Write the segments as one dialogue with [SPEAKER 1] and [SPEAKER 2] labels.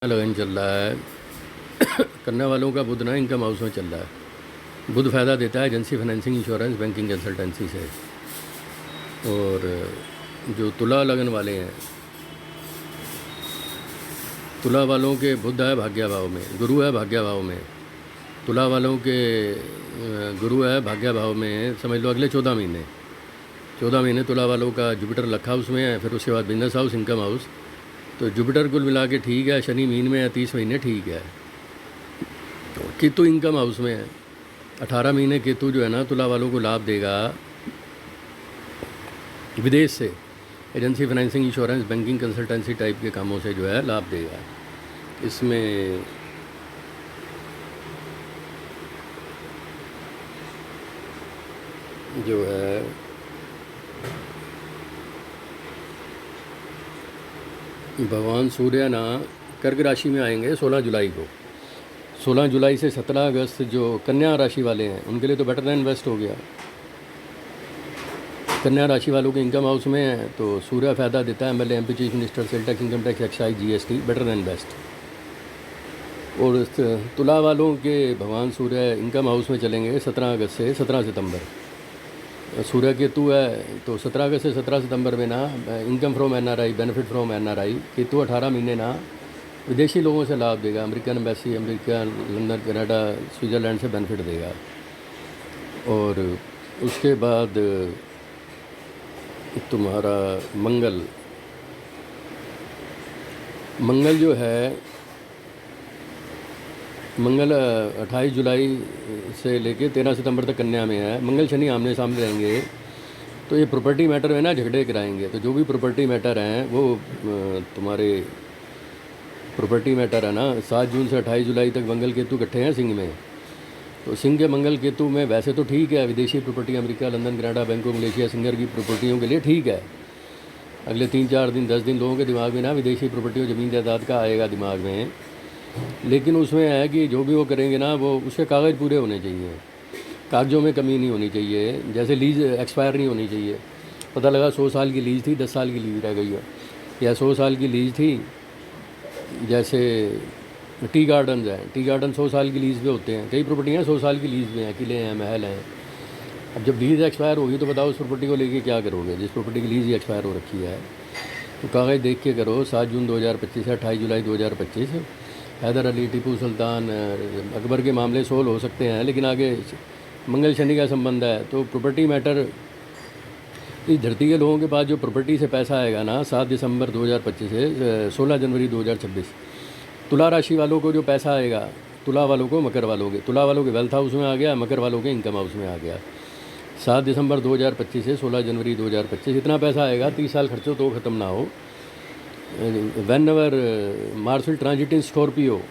[SPEAKER 1] लगन चल रहा है। कन्या वालों का बुध ना इनकम हाउस में चल रहा है। बुध फ़ायदा देता है agency, financing, insurance, banking, consultancy से। और जो तुला लगन वाले हैं, तुला वालों के बुध है भाग्य भाव में, गुरु है भाग्य भाव में। तुला वालों के गुरु है भाग्य भाव में, समझ लो अगले 14 महीने तुला वालों का जुपिटर लक हाउस में है, फिर उसके बाद बिजनेस हाउस, इनकम हाउस। तो जुपिटर कुल मिला के ठीक है, शनि मीन में है 30 महीने ठीक है। तो केतु इनकम हाउस में है 18 महीने। केतु जो है ना तुला वालों को लाभ देगा विदेश से, agency, financing, insurance, banking, consultancy type के कामों से जो है लाभ देगा। इसमें जो है भगवान सूर्य ना कर्क राशि में आएंगे 16 जुलाई को। 16 जुलाई से 17 अगस्त जो कन्या राशि वाले हैं उनके लिए तो बेटर देन बेस्ट हो गया। कन्या राशि वालों के इनकम हाउस में है तो सूर्य फ़ायदा देता है, MLA, MP, chief minister, sale tax, income tax, excise, GST, better than best. और तुला वालों के भगवान सूर्य इनकम हाउस में चलेंगे 17 अगस्त से 17 सितंबर। सूर्य केतु है तो 17 अगस्त से 17 सितंबर में ना income from NRI, benefit from NRI. Ketu 18 महीने ना विदेशी लोगों से लाभ देगा, American embassy, America, London, Canada, Switzerland से बेनिफिट देगा। और उसके बाद तुम्हारा मंगल जो है, मंगल 28 जुलाई से लेके 13 सितंबर तक कन्या में है। मंगल शनि आमने सामने रहेंगे तो ये प्रॉपर्टी मैटर में ना झगड़े कराएंगे। तो जो भी प्रॉपर्टी मैटर हैं वो तुम्हारे प्रॉपर्टी मैटर है ना 7 जून से 28 जुलाई तक मंगल केतु इकट्ठे हैं सिंह में। तो सिंह के मंगल केतु में वैसे तो ठीक है, विदेशी property, America, London, Canada, Bangkok, Malaysia, singer की प्रॉपर्टियों के लिए ठीक है। अगले 3-4 दिन 10 दिन लोगों के दिमाग में ना विदेशी प्रॉपर्टियों, ज़मीन जायदाद का आएगा दिमाग में। लेकिन उसमें है कि जो भी वो करेंगे ना वो उसके कागज़ पूरे होने चाहिए, कागज़ों में कमी नहीं होनी चाहिए। जैसे लीज़ एक्सपायर नहीं होनी चाहिए। पता लगा 100 साल की लीज़ थी, 10 साल की लीज़ रह गई है, या 100 साल की लीज़ थी। जैसे टी गार्डन है, टी गार्डन 100 साल की लीज़ पे होते हैं, कई प्रॉपर्टियाँ 100 साल की लीज़ पे हैं, किले हैं, महल हैं। अब जब लीज़ एक्सपायर होगी तो बताओ उस प्रॉपर्टी को लेके क्या करोगे, जिस प्रॉपर्टी की लीज़ ही एक्सपायर हो रखी है। तो कागज़ देख के करो। 7 जून 2025 से 28 जुलाई 2025 हैदर अली, टीपू सुल्तान, अकबर के मामले सोल्व हो सकते हैं, लेकिन आगे मंगल शनि का संबंध है। तो प्रॉपर्टी मैटर, इस धरती के लोगों के पास जो प्रॉपर्टी से पैसा आएगा ना 7 दिसंबर 2025 से 16 जनवरी 2026, तुला राशि वालों को जो पैसा आएगा, तुला वालों को, मकर वालों के, तुला वालों के वेल्थ हाउस में आ गया, मकर वालों के इनकम हाउस में आ गया। 7 दिसंबर 2025 से 16 जनवरी 2025 इतना पैसा आएगा, 30 साल खर्चो तो ख़त्म ना हो। When ever Mars will transit in Scorpio,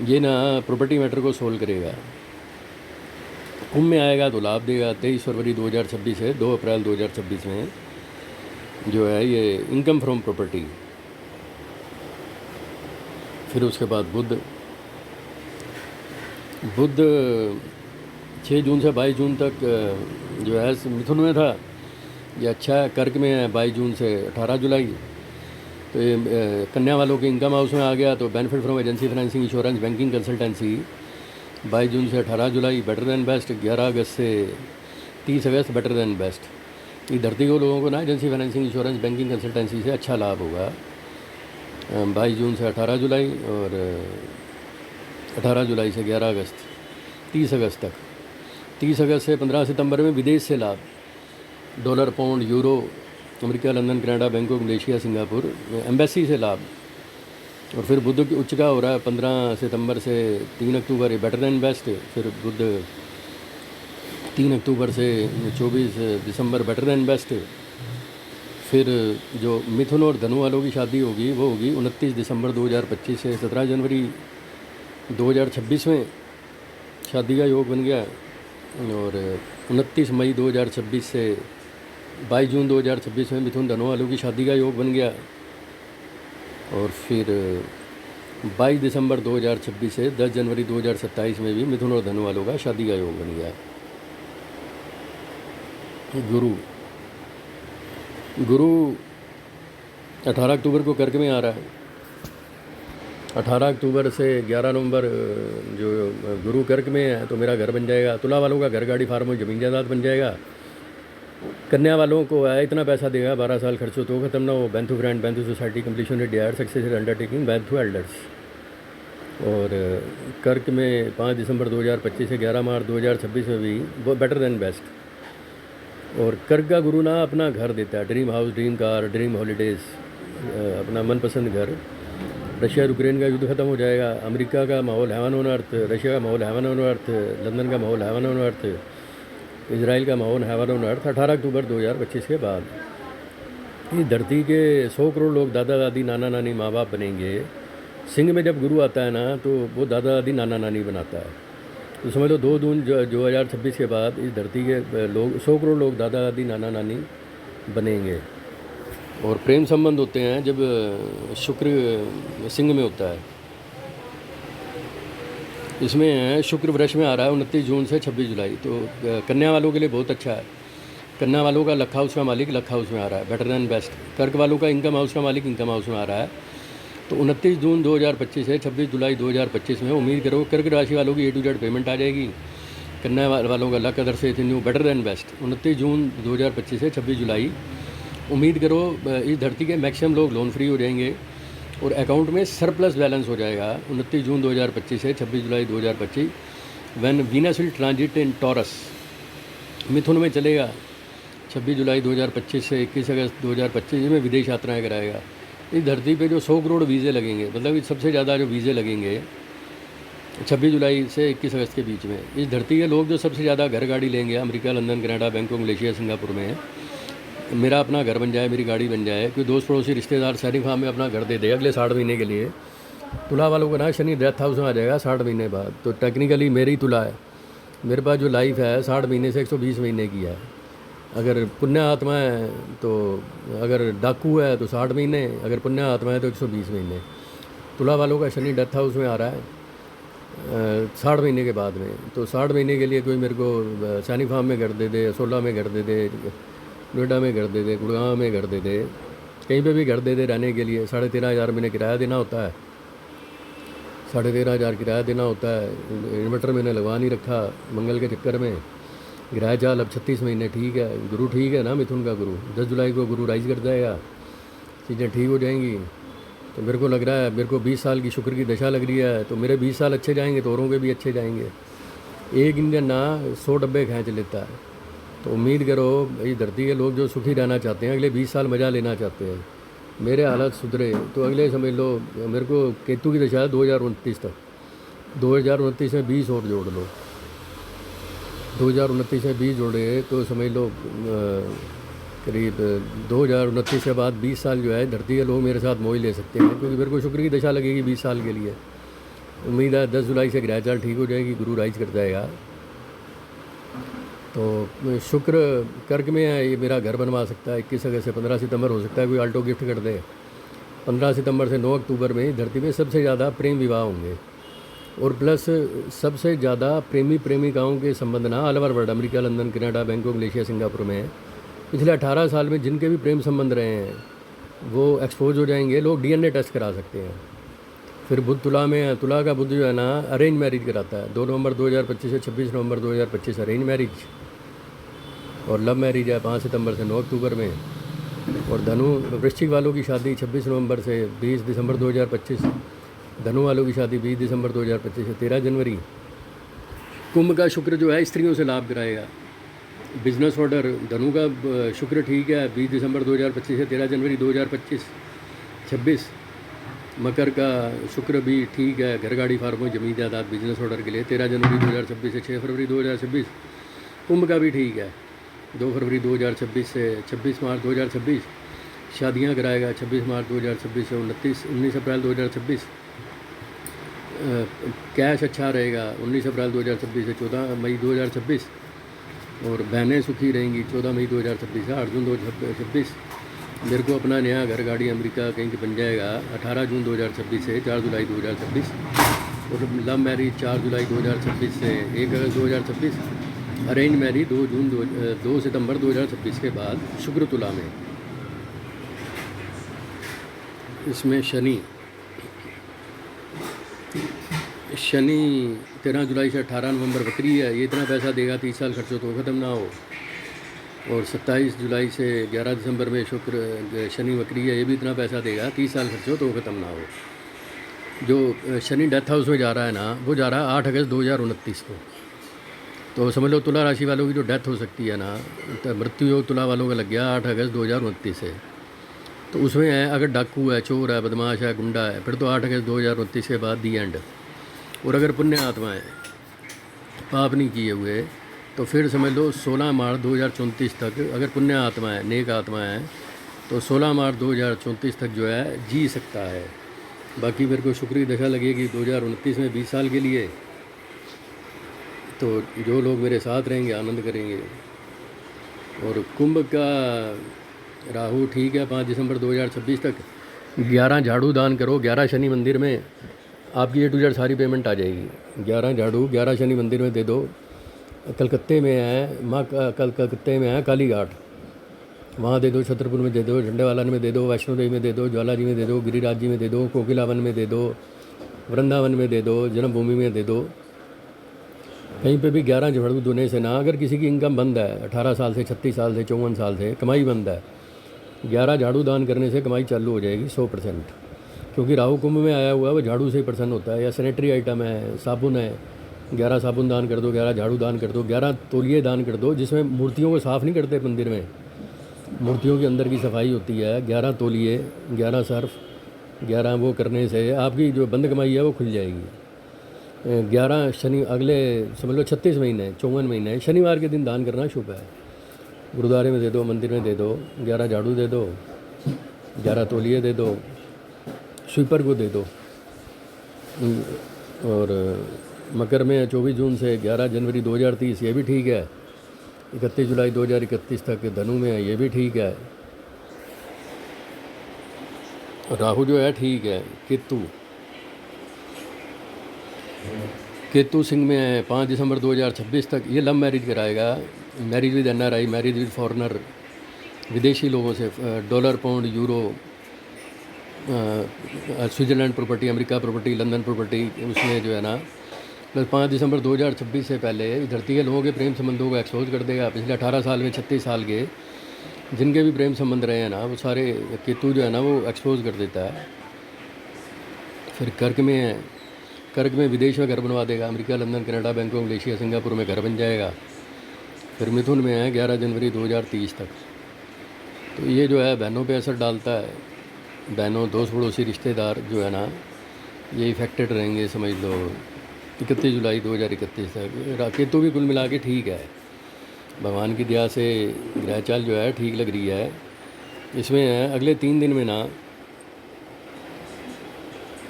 [SPEAKER 1] ये ना प्रॉपर्टी मैटर को सोल्व करेगा। कुंभ में आएगा तो लाभ देगा 23 फरवरी 2026 से 2 अप्रैल 2026 में जो है ये इनकम फ्रॉम प्रॉपर्टी। फिर उसके बाद बुध 6 जून से 22 जून तक जो है मिथुन में था, ये अच्छा है, कर्क में है 22 जून से 18 जुलाई। तो ये कन्या वालों के इनकम हाउस में आ गया तो benefit from agency, financing, insurance, banking, consultancy 22 जून से 18 जुलाई बेटर देन बेस्ट। 11 अगस्त से 30 अगस्त बेटर देन बेस्ट। ये धरती को लोगों को ना agency, financing, insurance, banking, consultancy से अच्छा लाभ होगा। 22 जून से 18 जुलाई और 18 जुलाई से 11 अगस्त 30 अगस्त तक। 30 अगस्त से 15 सितंबर में विदेश से लाभ, dollar, pound, euro, America, London, Canada, Bangkok, Malaysia, Singapore, embassy से लाभ। और फिर बुध की उच्च का हो रहा है 15 सितंबर से 3 अक्टूबर, ये बेटर देन बेस्ट। फिर बुध 3 अक्टूबर से 24 दिसंबर बेटर देन बेस्ट। फिर जो मिथुन और धनु वालों की शादी होगी वो होगी 29 दिसंबर 2025 से 17 जनवरी 2026 में शादी का योग बन गया। और 29 मई 2026 से 22 जून 2026 में मिथुन धनु वालों की शादी का योग बन गया। और फिर 22 दिसंबर 2026 से 10 जनवरी 2027 में भी मिथुन और धनु वालों का शादी का योग बन गया। गुरु 18 अक्टूबर को कर्क में आ रहा है 18 अक्टूबर से 11 नवंबर जो गुरु कर्क में है तो मेरा घर बन जाएगा। तुला वालों का घर गाड़ी फार्म ज़मीन जायदाद बन जाएगा। कन्या वालों को है इतना पैसा देगा 12 साल खर्च हो तो ख़त्म ना हो। बैंथू फ्रेंड बैंथू society completion retire successor undertaking बैंथू एल्डर्स। और कर्क में 5 दिसंबर 2025 से 11 मार्च 2026 में भी वो बेटर देन बेस्ट। और कर्क का गुरु ना अपना घर देता है, dream house, dream car, dream holidays, अपना मनपसंद घर। रशिया यूक्रेन का युद्ध ख़त्म हो जाएगा। अमेरिका का माहौल हेवन ऑन अर्थ, रशिया का माहौल हेवन ऑन अर्थ, लंदन का माहौल हेवन ऑन अर्थ, इजराइल का माहौल हेवन ऑन अर्थ 18 अक्टूबर 2025 के बाद। इस धरती के 100 करोड़ लोग दादा दादी नाना नानी माँ बाप बनेंगे। सिंह में जब गुरु आता है ना तो वो दादा दादी नाना नानी बनाता है। तो समझ लो 2 जून 2026 के बाद इस धरती के लोग 100 करोड़ लोग दादा दादी नाना नानी बनेंगे। और प्रेम संबंध होते हैं जब शुक्र सिंह में होता है। इसमें शुक्र वृष में आ रहा है 29 जून से 26 जुलाई। तो कन्या वालों के लिए बहुत अच्छा है। कन्या वालों का लक हाउस का मालिक लक हाउस में आ रहा है, बेटर देन बेस्ट। कर्क वालों का इनकम हाउस का मालिक इनकम हाउस में आ रहा है। तो 29 जून 2025 से 26 जुलाई 2025 में उम्मीद करो कर्क राशि वालों की A to Z पेमेंट आ जाएगी। कन्या वालों का लक अदर से न्यू बेटर देन बेस्ट। 29 जून 2025 से 26 जुलाई उम्मीद करो इस धरती के मैक्सिमम लोग लोन फ्री हो जाएंगे और अकाउंट में सरप्लस बैलेंस हो जाएगा। 29 जून 2025 से 26 जुलाई 2025 when Venus will transit in Taurus, मिथुन में चलेगा। 26 जुलाई 2025 से 21 अगस्त 2025 में विदेश यात्राएं कराएगा। इस धरती पे जो 100 करोड़ वीज़े लगेंगे, मतलब सबसे ज़्यादा जो वीज़े लगेंगे 26 जुलाई से 21 अगस्त के बीच में। इस धरती के लोग जो सबसे ज़्यादा घर गाड़ी लेंगे, America, London, Canada, Bangkok, Malaysia, Singapore में मेरा अपना घर बन जाए, मेरी गाड़ी बन जाए, कोई दोस्त पड़ोसी रिश्तेदार शहरी फार्म में अपना घर दे दे अगले 60 महीने के लिए। तुला वालों को ना शनि डेथ हाउस में आ जाएगा 60 महीने बाद। तो टेक्निकली मेरी तुला है, मेरे पास जो लाइफ है 60 महीने से 120 महीने की है। अगर पुण्य आत्मा है तो, अगर डाकू है तो 60 महीने, अगर पुण्य आत्मा है तो 120 महीने। तुला वालों का शनि डेथ हाउस में आ रहा है 60 महीने के बाद में। तो 60 महीने के लिए कोई मेरे को सैनी फार्म में घर दे दे, 16 में घर दे दे, नोएडा में घर दे दे, गुड़गांव में घर दे दे, कहीं पे भी घर दे दे रहने के लिए 13,500 महीने किराया देना होता है। 13,500 किराया देना होता है। इन्वर्टर मैंने लगवा नहीं रखा मंगल के चक्कर में। किराया चाल अब 36 महीने ठीक है। गुरु ठीक है ना, मिथुन का गुरु 10 जुलाई को गुरु राइज कर जाएगा, चीज़ें ठीक हो जाएंगी। तो मेरे को लग रहा है, मेरे को 20 साल की शुक्र की दशा लग रही है, तो मेरे 20 साल अच्छे जाएंगे तो औरों के भी अच्छे जाएंगे। एक इंजन ना 100 डब्बे खींच लेता है। तो उम्मीद करो इस धरती के लोग जो सुखी रहना चाहते हैं, अगले 20 साल मज़ा लेना चाहते हैं, मेरे हालत सुधरे तो अगले समझ लो, मेरे को केतु की दशा है 2029 तक। 2029 में 20 और जोड़ लो, 2029 में 20 जोड़े तो समझ लो करीब 2029 के बाद 20 साल जो है धरती के लोग मेरे साथ मोह ले सकते हैं, क्योंकि मेरे को शुक्र की दशा लगेगी 20 साल के लिए। उम्मीद है 10 जुलाई से ग्रह चाल ठीक हो जाएगी, गुरु राइज कर जाएगा। तो शुक्र कर्क में है, ये मेरा घर बनवा सकता है। 21 अगस्त से 15 सितंबर हो सकता है कोई आल्टो गिफ्ट कर दे। 15 सितंबर से 9 अक्टूबर में धरती में सबसे ज़्यादा प्रेम विवाह होंगे। और प्लस सबसे ज़्यादा प्रेमी प्रेमिकाओं के संबंध ना all over world, America, London, Canada, Bangkok, Malaysia, Singapore में पिछले 18 साल में जिनके भी प्रेम संबंध रहे हैं वो एक्सपोज हो जाएंगे। लोग DNA टेस्ट करा सकते हैं। फिर बुध तुला में है, तुला का बुध जो है ना अरेंज मैरिज कराता है। 2 नवंबर 2025 से 26 नवंबर 2025 अरेंज मैरिज, और लव मैरिज है 5 सितंबर से 9 अक्टूबर में। और धनु वृश्चिक वालों की शादी 26 नवंबर से 20 दिसंबर 2025, धनु वालों की शादी 20 दिसंबर 2025 से 13 जनवरी। कुंभ का शुक्र जो है स्त्रियों से लाभ कराएगा। बिजनेस ऑर्डर धनु का शुक्र ठीक है 20 दिसंबर 2025 से 13 जनवरी 2026। मकर का शुक्र भी ठीक है, घर गाड़ी फार्मों जमीन जायदाद बिजनेस ऑर्डर के लिए 13 जनवरी 2026 से 6 फरवरी 2026। कुंभ का भी ठीक है 2 फरवरी 2026 से 26 मार्च 2026। शादियां कराएगा 26 मार्च 2026 से 19 अप्रैल 2026। कैश अच्छा रहेगा 19 अप्रैल 2026 से 14 मई 2026। और बहनें सुखी रहेंगी 14 मई 2026 से 8 जून 2026। मेरे को अपना नया घर गाड़ी अमेरिका कहीं की बन जाएगा 18 जून 2026 से 4 जुलाई 2026। और लव मैरिज 4 जुलाई 2026 से 1 अगस्त 2026। अरेंज मैरिज 2 सितंबर 2026 के बाद शुक्र तुला में। इसमें शनि शनि 13 जुलाई से 18 नवंबर बकरी है, ये इतना पैसा देगा 30 साल खर्चो तो ख़त्म ना हो। और 27 जुलाई से 11 दिसंबर में शुक्र शनि बकरी है, ये भी इतना पैसा देगा 30 साल खर्चो तो ख़त्म ना हो। जो शनि डेथ हाउस में जा रहा है ना, वो जा रहा है 8 अगस्त 2029 को। तो समझ लो तुला राशि वालों की जो डेथ हो सकती है ना, तो मृत्यु योग तुला वालों का लग गया 8 अगस्त 2029 से। तो उसमें है, अगर डाकू है, चोर है, बदमाश है, गुंडा है, फिर तो 8 अगस्त 2029 के बाद दी एंड। और अगर पुण्य आत्माएँ पाप नहीं किए हुए तो फिर समझ लो 16 मार्च 2034 तक, अगर पुण्य आत्मा है, नेक आत्मा है, तो 16 मार्च 2034 तक जो है जी सकता है। बाकी मेरे को शुक्र की दशा लगेगी 2029 में 20 साल के लिए। तो जो लोग मेरे साथ रहेंगे आनंद करेंगे। और कुंभ का राहु ठीक है 5 दिसंबर 2026 तक। 11 झाड़ू दान करो 11 शनि मंदिर में, आपकी A to Z सारी पेमेंट आ जाएगी। 11 झाड़ू 11 शनि मंदिर में दे दो। कलकत्ते में है माँ कलकत्ते में है काली घाट, वहाँ दे दो, छतरपुर में दे दो, झंडेवालन में दे दो, वैष्णो देवी में दे दो, ज्वाला जी में दे दो, गिरिराज जी में दे दो, कोकिलावन में दे दो, वृंदावन में दे दो, जन्मभूमि में दे दो। कहीं पे भी 11 झाड़ू देने से ना, अगर किसी की इनकम बंद है 18 साल से 36 साल से 54 साल से कमाई बंद है, 11 झाड़ू दान करने से कमाई चालू हो जाएगी 100%। क्योंकि राहु कुंभ में आया हुआ है, वो झाड़ू से ही प्रसन्न होता है। या सैनिटरी आइटम है, साबुन है, 11 साबुन दान कर दो, 11 झाड़ू दान कर दो, 11 तौलिए दान कर दो। जिसमें मूर्तियों को साफ़ नहीं करते मंदिर में, मूर्तियों के अंदर की सफाई होती है। 11 तौलिए, 11 सर्फ, 11 वो करने से आपकी जो बंद कमाई है वो खुल जाएगी। 11 शनि, अगले समझ लो 36 महीने 54 महीने शनिवार के दिन दान करना शुभ है। गुरुद्वारे में दे दो, मंदिर में दे दो, 11 झाड़ू दे दो, 11 तौलिए दे दो, स्वीपर को दे दो। और मकर में 24 जून से 11 जनवरी 2030, ये भी ठीक है। 31 जुलाई 2031 तक धनु में है, ये भी ठीक है। राहु जो है ठीक है। केतु सिंह में है 5 दिसंबर 2026 तक। ये लव मैरिज कराएगा, marriage with NRI, marriage with foreigner, विदेशी लोगों से, dollar, pound, euro, Switzerland property, America property, London property, उसमें जो है ना। प्लस 5 दिसंबर 2026 से पहले इस धरती के लोगों के प्रेम संबंधों को एक्सपोज कर देगा। पिछले 18 साल में 36 साल के जिनके भी प्रेम संबंध रहे हैं ना, वो सारे केतु जो है ना वो एक्सपोज कर देता है। फिर कर्क में है, कर्क में विदेश में घर बनवा देगा, America, London, Canada, Bangkok, Malaysia, Singapore में घर बन जाएगा। फिर मिथुन में है 11 जनवरी 2030 तक। तो ये जो है बहनों पे असर डालता है। बहनों, दोस्त, पड़ोसी, रिश्तेदार जो है ना, ये इफेक्टेड रहेंगे समझ लो 31 जुलाई 2031 तक। केतु भी कुल मिला के ठीक है, भगवान की दया से ग्रह चाल जो है ठीक लग रही है। इसमें है अगले 3 दिन में ना,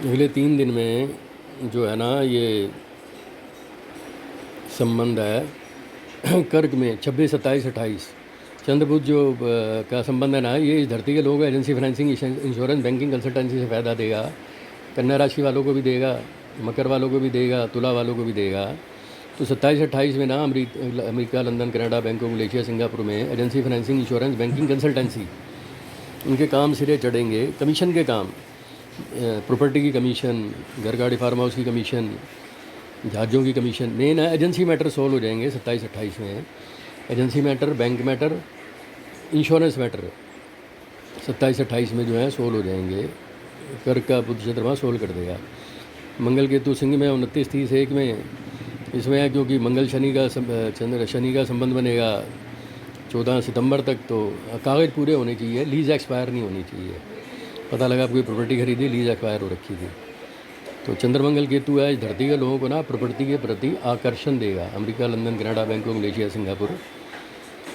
[SPEAKER 1] अगले 3 दिन में जो है ना ये संबंध है कर्क में 26, 27, 28 चंद्रबुध जो का संबंध है ना, ये इस धरती के लोगों को agency, financing, insurance, banking, consultancy से फ़ायदा देगा। कन्या राशि वालों को भी देगा, मकर वालों को भी देगा, तुला वालों को भी देगा। तो 27-28 में ना America, London, Canada, Bangkok, Malaysia, Singapore में agency, financing, insurance, banking, consultancy, उनके काम सिरे चढ़ेंगे। कमीशन के काम, प्रॉपर्टी की कमीशन, घर गाड़ी फार्म हाउस की कमीशन, जहाज़ों की कमीशन, मेन है एजेंसी मैटर सोल्व हो जाएंगे 27-28 में। Agency matter, bank matter, insurance matter 27-28 में जो है सोल्व हो जाएंगे। कर्क का बुध चंद्रमा सोल्व कर देगा। मंगल केतु सिंह में 29, 30, 1 में इसमें है, क्योंकि मंगल शनि का शनि का संबंध बनेगा 14 सितंबर तक। तो कागज़ पूरे होने चाहिए, लीज एक्सपायर नहीं होनी चाहिए। पता लगा आप कोई प्रॉपर्टी खरीदी, लीज एक्सपायर हो रखी थी। तो चंद्रमंगल केतु है, इस धरती के लोगों को ना प्रॉपर्टी के प्रति आकर्षण देगा। America, London, Canada, Bangkok, Malaysia, Singapore.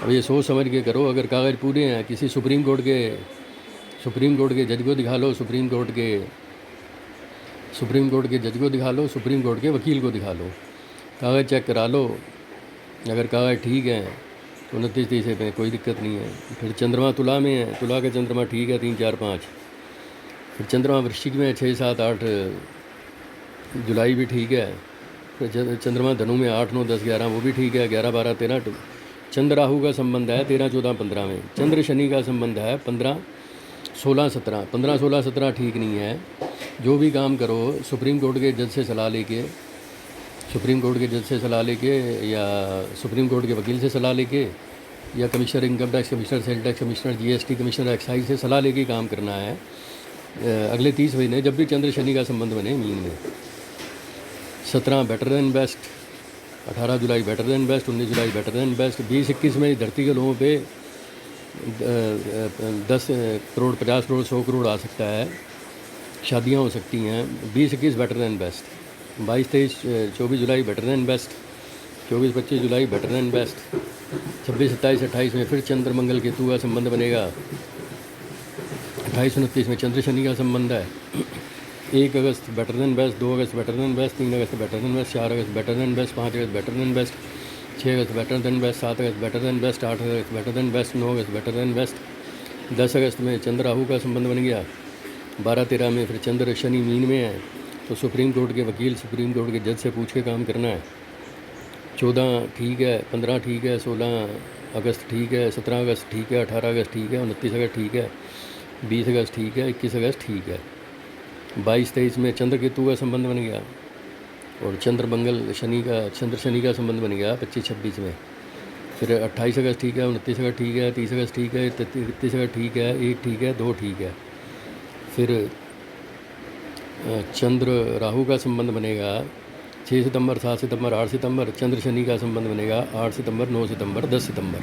[SPEAKER 1] अब ये सोच समझ के करो। अगर कागज़ पूरे हैं, किसी सुप्रीम कोर्ट के जज को दिखा लो, सुप्रीम कोर्ट के जज को दिखा लो, सुप्रीम कोर्ट के वकील को दिखा लो, कागज़ चेक करा लो। अगर कागज़ ठीक है तो 29-30 में कोई दिक्कत नहीं है। फिर चंद्रमा तुला में है, तुला का चंद्रमा ठीक है 3, 4, 5। फिर चंद्रमा वृश्चिक में 6, 7, 8 जुलाई भी ठीक है। फिर चंद्रमा धनु में 8, 9, 10, 11 वो भी ठीक है। 11, 12, 13 चंद्र राहु का संबंध है 13, 14, 15 में। चंद्र शनि का संबंध है 15, 16-17, 15-16-17 ठीक नहीं है। जो भी काम करो सुप्रीम कोर्ट के जज से सलाह लेके, सुप्रीम कोर्ट के जज से सलाह लेके या सुप्रीम कोर्ट के वकील से सलाह लेके या commissioner income tax, commissioner sale tax, commissioner GST, commissioner excise से सलाह लेके काम करना है। अगले 30 महीने जब भी चंद्र शनि का संबंध बने मीन में, 17 बेटर देन बेस्ट, 18 जुलाई बेटर देन बेस्ट, 19 जुलाई बेटर देन बेस्ट, 20-21 में धरती के लोगों पे 10 करोड़, 50 करोड़, 100 करोड़ आ सकता है, शादियां हो सकती हैं। 20-21 बेटर देन बेस्ट, 22-23, 24 जुलाई बेटर देन बेस्ट, 24-25 जुलाई बेटर देन बेस्ट, 26-27-28 में फिर चंद्र मंगल केतु का संबंध बनेगा, 28-29 में चंद्र शनि का संबंध है। 1 अगस्त बेटर देन बेस्ट, 2 अगस्त बेटर देन बेस्ट, 3 अगस्त बेटर देन बेस्ट, 4 अगस्त बेटर देन बेस्ट, 5 अगस्त बेटर देन बेस्ट, 6 अगस्त बेटर देन बेस्ट, 7 अगस्त बेटर देन बेस्ट, 8 अगस्त बेटर देन बेस्ट, 9 अगस्त better than best, 10 अगस्त में चंद्र राहु का संबंध बन गया, 12-13 में फिर चंद्र शनि मीन में है। तो सुप्रीम कोर्ट के वकील, सुप्रीम कोर्ट के जज से पूछ के काम करना है। 14 ठीक है, 15 ठीक है, 16 अगस्त ठीक है, 17 अगस्त ठीक है, 18 अगस्त ठीक है, 29 अगस्त ठीक है, 20 अगस्त ठीक है, 21 अगस्त ठीक है। 22-23 में चंद्र केतु का संबंध बन गया और चंद्र मंगल शनि का, चंद्र शनि का संबंध बन गया 25-26 में। फिर 28 अगस्त ठीक है, 29 अगस्त ठीक है, 30 अगस्त ठीक है, 31 अगस्त ठीक है, 1 ठीक है, 2 ठीक है। फिर चंद्र राहु का संबंध बनेगा 6 सितंबर, 7 सितंबर, 8 सितंबर। चंद्र शनि का संबंध बनेगा 8 सितंबर, 9 सितंबर, 10 सितंबर।